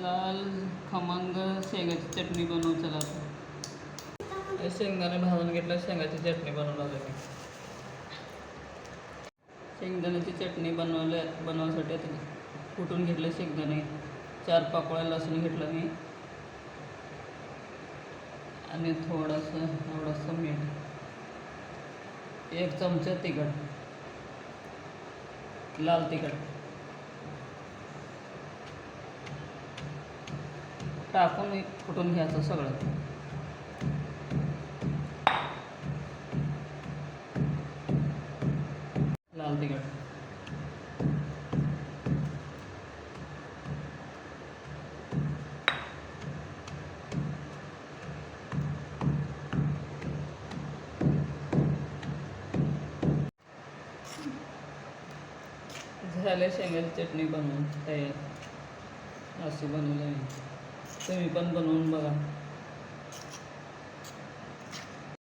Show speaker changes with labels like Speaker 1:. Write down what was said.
Speaker 1: लाल खमंग शेंगाची चटणी बनवू. चला आता शेंगदाणे भाजून घेतलं, शेंगाची चटणी बनवणार आहे. शेंगदाण्याची चटणी बनवण्यासाठी आता कुटून घेतलं शेंगदाणे, 4 पाकळ्या लसूण घेतला मी आणि थोडंसं मीठ, 1 चमचा तिखट, लाल तिखट टाकून कुटून घ्यायचं सगळं. लाल तिखट झाले. शेंगाची चटणी बनवून तयार. अशी बनवली आहे. तुम्ही पण बनवून बघा.